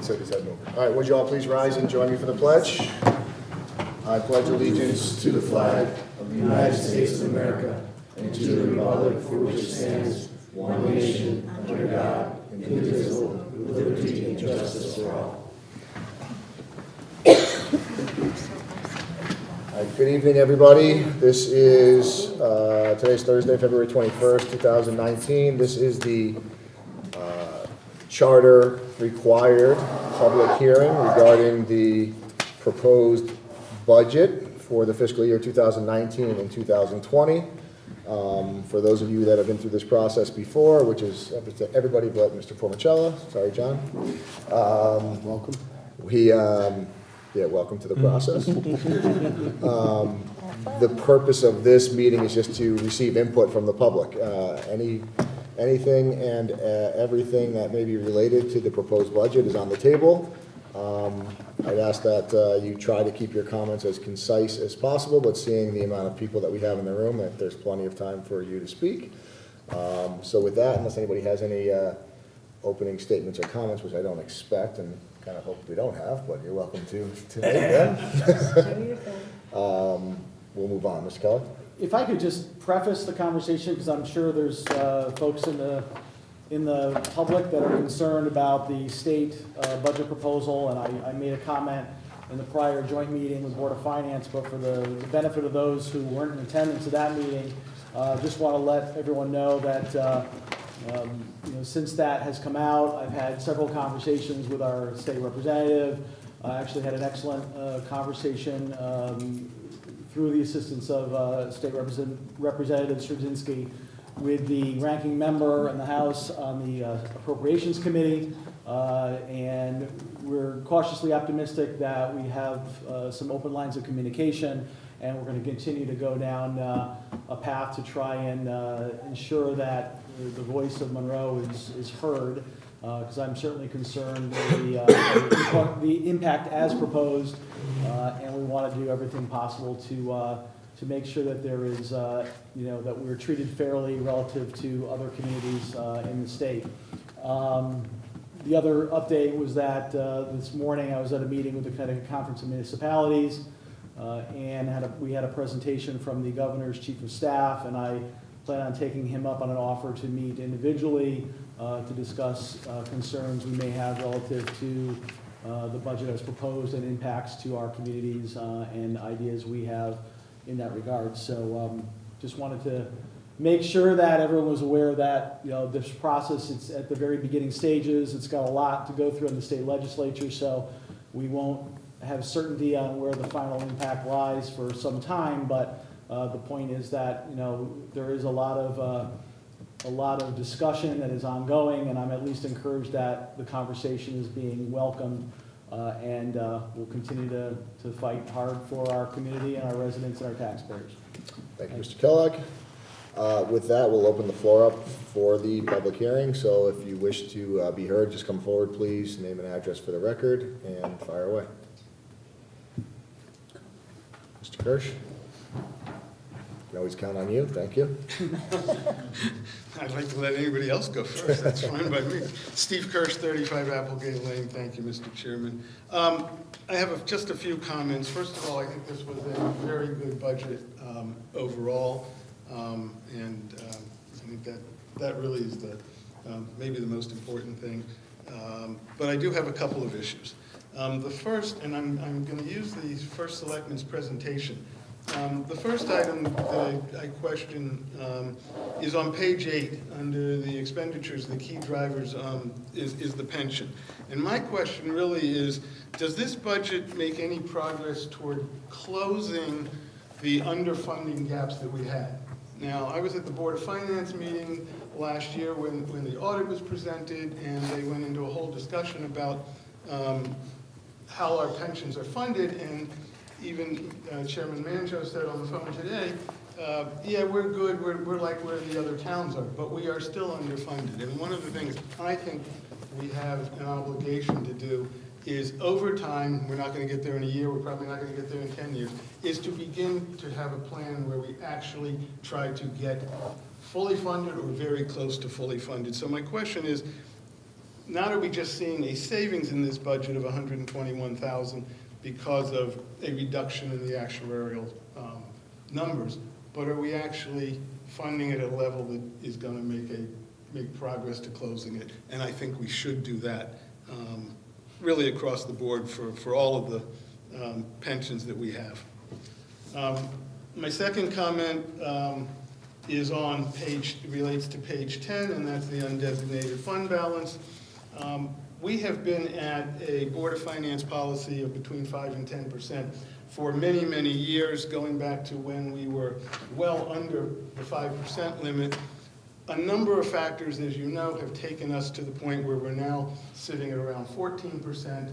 said his head moving. All right, would you all please rise and join me for the pledge? I pledge allegiance to the flag of the United States of America and to the republic for which it stands, one nation, under God, indivisible, with liberty and justice for all. Good evening, everybody. This is today's Thursday, February 21st, 2019. This is the charter required public hearing regarding the proposed budget for the fiscal year 2019 and 2020. For those of you that have been through this process before, which is everybody but Mr. Formicella, sorry, John. Welcome. Yeah, welcome to the process. The purpose of this meeting is just to receive input from the public. Anything and everything that may be related to the proposed budget is on the table. I'd ask that you try to keep your comments as concise as possible, but seeing the amount of people that we have in the room, that there's plenty of time for you to speak. So with that, unless anybody has any opening statements or comments, which I don't expect and kind of hope we don't have, but you're welcome to make them. We'll move on. Mr. Keller? If I could just preface the conversation, because I'm sure there's folks in the public that are concerned about the state budget proposal, and I made a comment in the prior joint meeting with Board of Finance, but for the benefit of those who weren't in attendance at that meeting, just want to let everyone know that since that has come out, I've had several conversations with our state representative. I actually had an excellent conversation through the assistance of State Representative Straczynski with the ranking member in the House on the Appropriations Committee, and we're cautiously optimistic that we have some open lines of communication, and we're going to continue to go down a path to try and ensure that the voice of Monroe is heard, because I'm certainly concerned with the impact as proposed, and we want to do everything possible to make sure that there is, that we're treated fairly relative to other communities in the state. The other update was that this morning I was at a meeting with the Connecticut Conference of Municipalities, and we had a presentation from the Governor's Chief of Staff, and I plan on taking him up on an offer to meet individually to discuss concerns we may have relative to the budget as proposed and impacts to our communities and ideas we have in that regard. So just wanted to make sure that everyone was aware that this process, it's at the very beginning stages. It's got a lot to go through in the state legislature, so we won't have certainty on where the final impact lies for some time, but the point is that there is a lot of discussion that is ongoing, and I'm at least encouraged that the conversation is being welcomed, and we'll continue to fight hard for our community and our residents and our taxpayers. Thank you, Mr. Kellogg. With that, we'll open the floor up for the public hearing. So if you wish to be heard, just come forward, please. Name and address for the record, and fire away. Mr. Kirsch? Can always count on you. Thank you. I'd like to let anybody else go first. That's fine by me. Steve Kirsch, 35 Applegate Lane. Thank you, Mr. Chairman. I have just a few comments. First of all, I think this was a very good budget overall, and I think that really is maybe the most important thing. But I do have a couple of issues. The first, and I'm going to use the first selectman's presentation. The first item that I question is on page 8 under the expenditures. The key drivers is the pension. And my question really is, does this budget make any progress toward closing the underfunding gaps that we had? Now, I was at the Board of Finance meeting last year when the audit was presented, and they went into a whole discussion about how our pensions are funded, and even Chairman Manjo said on the phone today, yeah, we're good, we're like where the other towns are, but we are still underfunded. And one of the things I think we have an obligation to do is over time, we're not going to get there in a year, we're probably not going to get there in 10 years, is to begin to have a plan where we actually try to get fully funded or very close to fully funded. So my question is, not are we just seeing a savings in this budget of $121,000 because of a reduction in the actuarial numbers, but are we actually funding it at a level that is going to make progress to closing it? And I think we should do that really across the board for all of the pensions that we have. My second comment is on relates to page 10, and that's the undesignated fund balance. We have been at a Board of Finance policy of between 5 and 10% for many, many years, going back to when we were well under the 5% limit. A number of factors, as you know, have taken us to the point where we're now sitting at around 14%.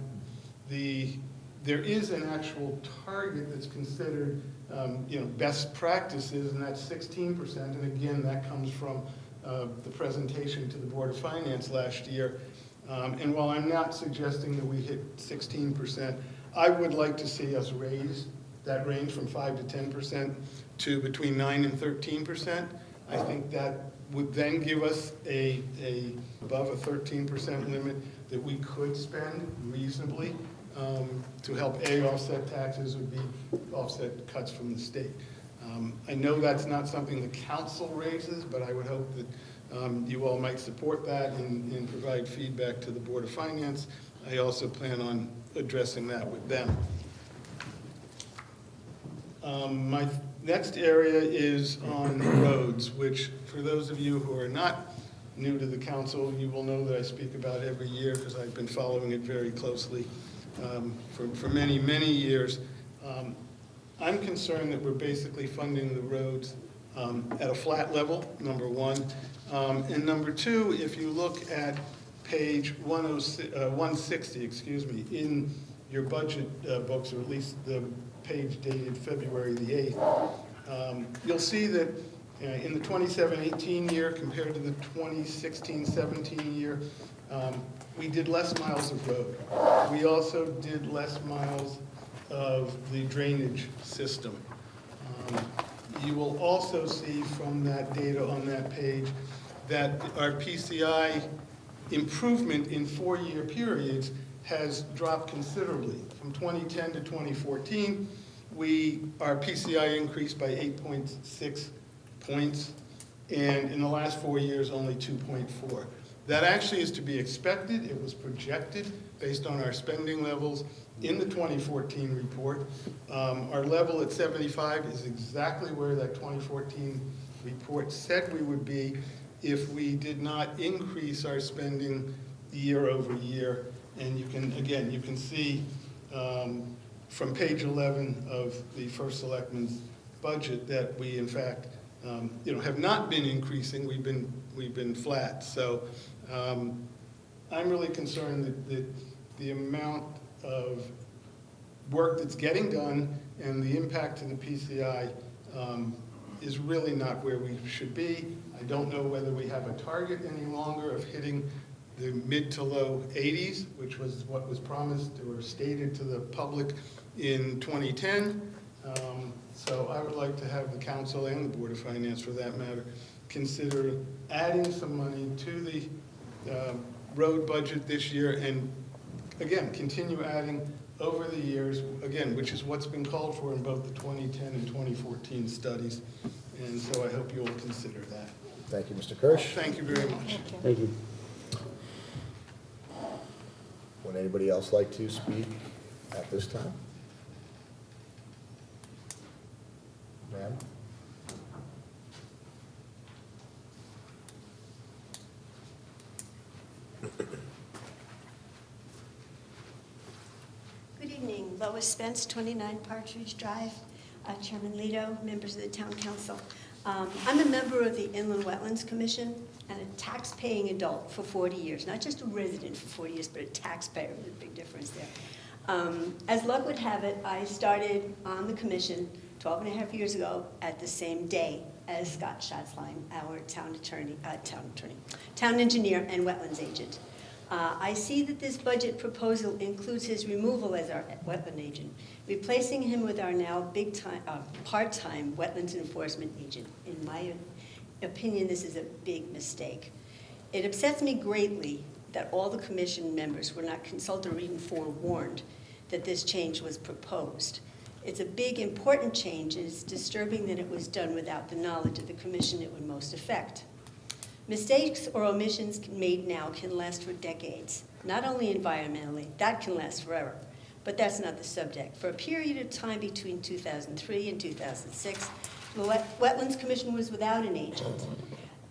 There is an actual target that's considered best practices, and that's 16%. And again, that comes from the presentation to the Board of Finance last year. And while I'm not suggesting that we hit 16%, I would like to see us raise that range from 5 to 10% to between 9 and 13%. I think that would then give us above a 13% limit that we could spend reasonably to help offset taxes or B, offset cuts from the state. I know that's not something the council raises, but I would hope that you all might support that and provide feedback to the Board of Finance. I also plan on addressing that with them. My next area is on roads, which for those of you who are not new to the council, you will know that I speak about every year because I've been following it very closely for many, many years. I'm concerned that we're basically funding the roads at a flat level, number one. And number two, if you look at page 160, in your budget books, or at least the page dated February the 8th, you'll see that in the 27-18 year compared to the 2016-17 year, we did less miles of road. We also did less miles of the drainage system. You will also see from that data on that page that our PCI improvement in 4-year periods has dropped considerably. From 2010 to 2014, our PCI increased by 8.6 points, and in the last 4 years, only 2.4. That actually is to be expected. It was projected based on our spending levels in the 2014 report. Our level at 75 is exactly where that 2014 report said we would be if we did not increase our spending year over year. And you can see from page 11 of the First Selectman's budget that we, in fact, have not been increasing. We've been flat. So I'm really concerned that the amount of work that's getting done and the impact to the PCI is really not where we should be. I don't know whether we have a target any longer of hitting the mid to low 80s, which was what was promised or stated to the public in 2010. So I would like to have the council and the Board of Finance, for that matter, consider adding some money to the road budget this year, and again, continue adding over the years, again, which is what's been called for in both the 2010 and 2014 studies. And so I hope you will consider that. Thank you, Mr. Kirsch. Thank you very much. Thank you. Would anybody else like to speak at this time? Ma'am? Good evening, Lois Spence, 29 Partridge Drive, Chairman Lito, members of the Town Council. I'm a member of the Inland Wetlands Commission and a tax-paying adult for 40 years, not just a resident for 40 years, but a taxpayer. There's a big difference there. As luck would have it, I started on the commission 12 and a half years ago at the same day as Scott Schatzline, our town engineer and wetlands agent. I see that this budget proposal includes his removal as our wetland agent, replacing him with our now part-time wetlands enforcement agent. In my opinion, this is a big mistake. It upsets me greatly that all the commission members were not consulted or even forewarned that this change was proposed. It's a big, important change, and it's disturbing that it was done without the knowledge of the commission it would most affect. Mistakes or omissions made now can last for decades, not only environmentally, that can last forever, but that's not the subject. For a period of time between 2003 and 2006, the Wetlands Commission was without an agent.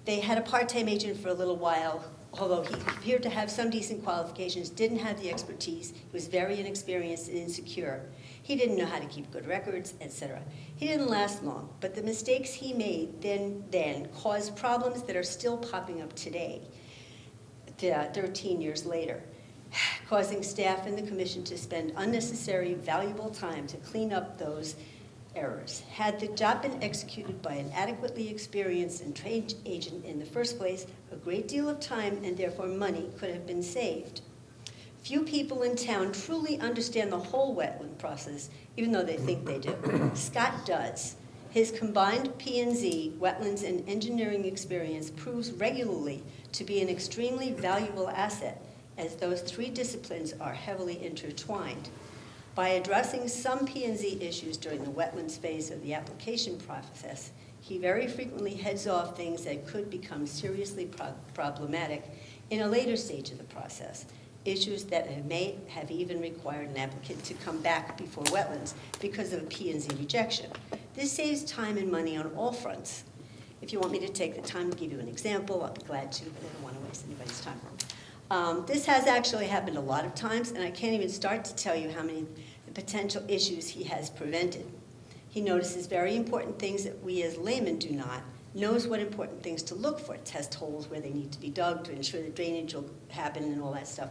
They had a part-time agent for a little while, although he appeared to have some decent qualifications, didn't have the expertise, he was very inexperienced and insecure. He didn't know how to keep good records, etc. He didn't last long, but the mistakes he made then caused problems that are still popping up today, 13 years later, causing staff and the commission to spend unnecessary, valuable time to clean up those errors. Had the job been executed by an adequately experienced and trained agent in the first place, a great deal of time and therefore money could have been saved. Few people in town truly understand the whole wetland process, even though they think they do. Scott does. His combined P&Z, wetlands, and engineering experience proves regularly to be an extremely valuable asset, as those three disciplines are heavily intertwined. By addressing some P&Z issues during the wetlands phase of the application process, he very frequently heads off things that could become seriously problematic in a later stage of the process, issues that may have even required an applicant to come back before wetlands because of a P&Z rejection. This saves time and money on all fronts. If you want me to take the time to give you an example, I'll be glad to, but I don't want to waste anybody's time. This has actually happened a lot of times, and I can't even start to tell you how many potential issues he has prevented. He notices very important things that we as laymen do not, knows what important things to look for, test holes where they need to be dug to ensure that drainage will happen and all that stuff.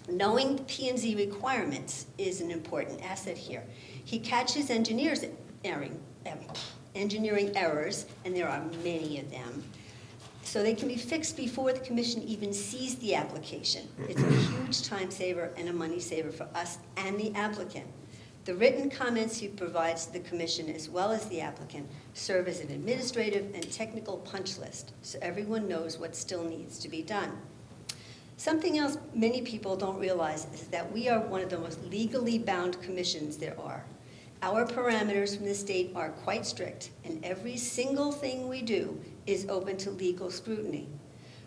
Knowing the P&Z requirements is an important asset here. He catches engineering errors, and there are many of them, so they can be fixed before the commission even sees the application. It's a huge time saver and a money saver for us and the applicant. The written comments he provides to the commission, as well as the applicant, serve as an administrative and technical punch list, so everyone knows what still needs to be done. Something else many people don't realize is that we are one of the most legally bound commissions there are. Our parameters from the state are quite strict, and every single thing we do is open to legal scrutiny.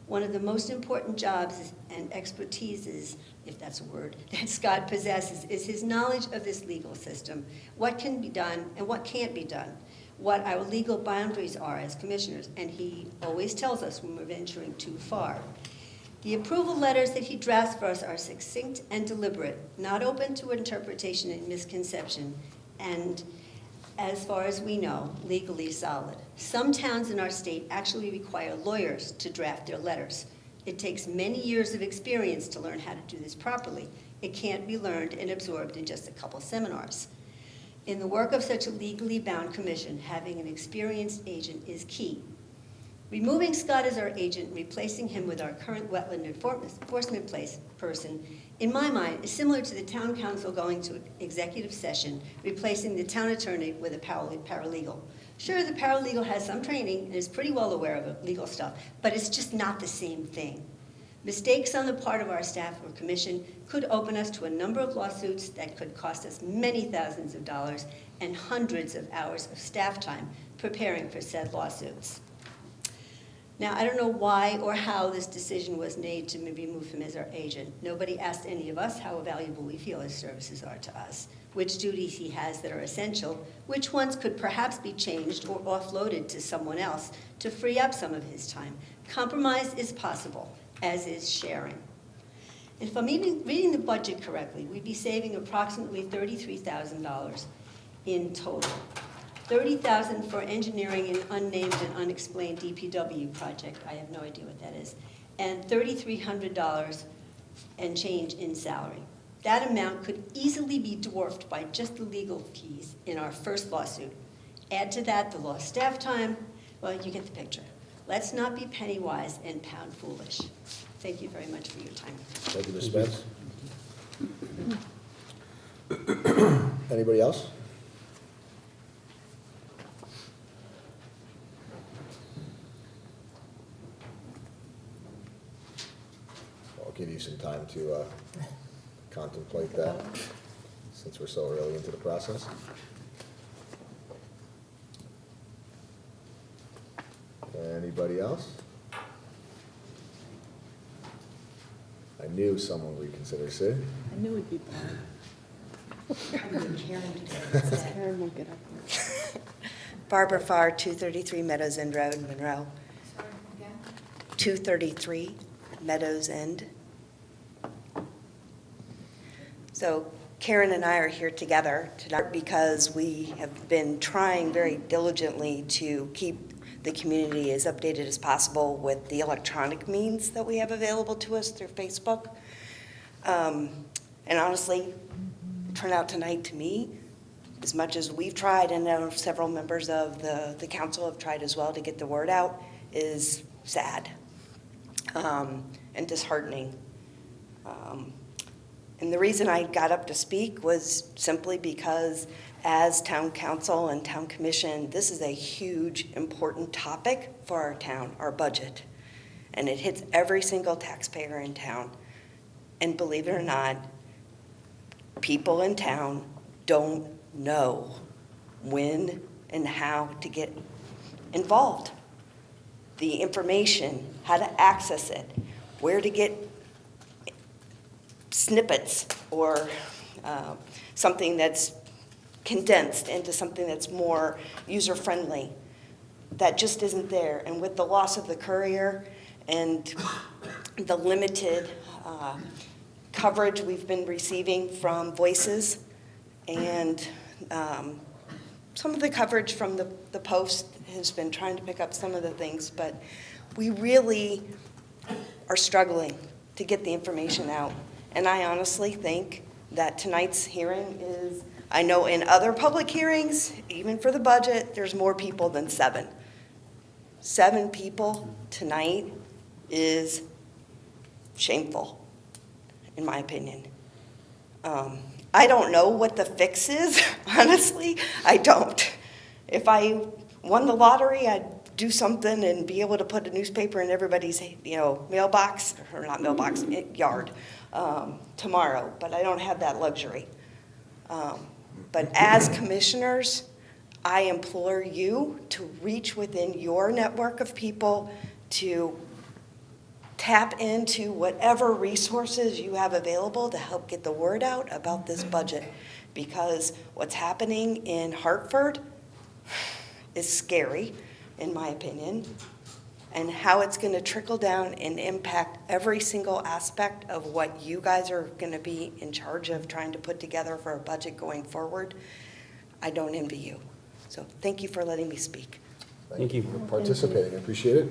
One of the most important jobs and expertises, if that's a word, that Scott possesses is his knowledge of this legal system, what can be done and what can't be done, what our legal boundaries are as commissioners, and he always tells us when we're venturing too far. The approval letters that he drafts for us are succinct and deliberate, not open to interpretation and misconception, and as far as we know, legally solid. Some towns in our state actually require lawyers to draft their letters. It takes many years of experience to learn how to do this properly. It can't be learned and absorbed in just a couple seminars. In the work of such a legally bound commission, having an experienced agent is key. Removing Scott as our agent, replacing him with our current wetland enforcement person, in my mind, is similar to the town council going to executive session, replacing the town attorney with a paralegal. Sure, the paralegal has some training and is pretty well aware of legal stuff, but it's just not the same thing. Mistakes on the part of our staff or commission could open us to a number of lawsuits that could cost us many thousands of dollars and hundreds of hours of staff time preparing for said lawsuits. Now, I don't know why or how this decision was made to remove him as our agent. Nobody asked any of us how valuable we feel his services are to us, which duties he has that are essential, which ones could perhaps be changed or offloaded to someone else to free up some of his time. Compromise is possible, as is sharing. And if I'm reading the budget correctly, we'd be saving approximately $33,000 in total. $30,000 for engineering an unnamed and unexplained DPW project. I have no idea what that is. And $3,300 and change in salary. That amount could easily be dwarfed by just the legal fees in our first lawsuit. Add to that the lost staff time, well, you get the picture. Let's not be penny wise and pound foolish. Thank you very much for your time. Thank you, Ms. Spence. Anybody else? time to contemplate that, since we're so early into the process. Anybody else? I knew someone would consider Sid. I knew it'd be Barb. Karen won't get up there. Barbara Farr, 233 Meadows End Road, Monroe. Sorry, again? 233 Meadows End. So Karen and I are here together tonight because we have been trying very diligently to keep the community as updated as possible with the electronic means that we have available to us through Facebook. And honestly, turnout tonight to me, as much as we've tried, and know several members of the council have tried as well to get the word out, is sad and disheartening. And the reason I got up to speak was simply because as town council and town commission, this is a huge, important topic for our town, our budget. And it hits every single taxpayer in town. And believe it or not, people in town don't know when and how to get involved. The information, how to access it, where to get snippets or something that's condensed into something that's more user-friendly. That just isn't there. And with the loss of the Courier and the limited coverage we've been receiving from Voices and some of the coverage from the Post has been trying to pick up some of the things, but we really are struggling to get the information out. And I honestly think that tonight's hearing is, I know in other public hearings, even for the budget, there's more people than 7. 7 people tonight is shameful, in my opinion. I don't know what the fix is, honestly. I don't. If I won the lottery, I'd do something and be able to put a newspaper in everybody's, mailbox, or not mailbox, yard tomorrow, but I don't have that luxury. But as commissioners, I implore you to reach within your network of people to tap into whatever resources you have available to help get the word out about this budget. Because what's happening in Hartford is scary, in my opinion, and how it's going to trickle down and impact every single aspect of what you guys are going to be in charge of trying to put together for a budget going forward. I don't envy you. So thank you for letting me speak. Thank you for participating. I appreciate it.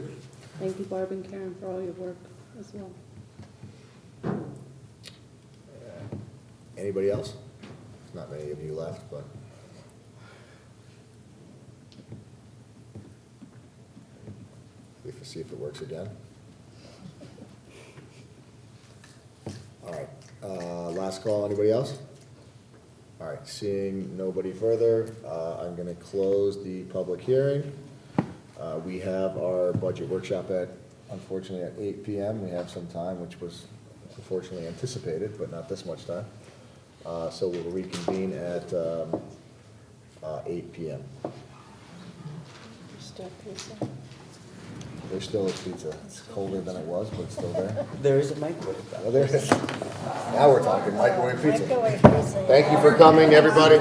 Thank you, Barb and Karen, for all your work as well. Anybody else? Not many of you left, but. We can see if it works again. All right, last call, anybody else? All right, seeing nobody further, I'm gonna close the public hearing. We have our budget workshop unfortunately at 8 p.m. We have some time, which was unfortunately anticipated, but not this much time. So we'll reconvene at 8 p.m. There's still a pizza. It's colder than it was, but it's still there. There is a microwave. Oh, there it is. Now we're talking microwave pizza. Microwave pizza. Thank you for coming, everybody.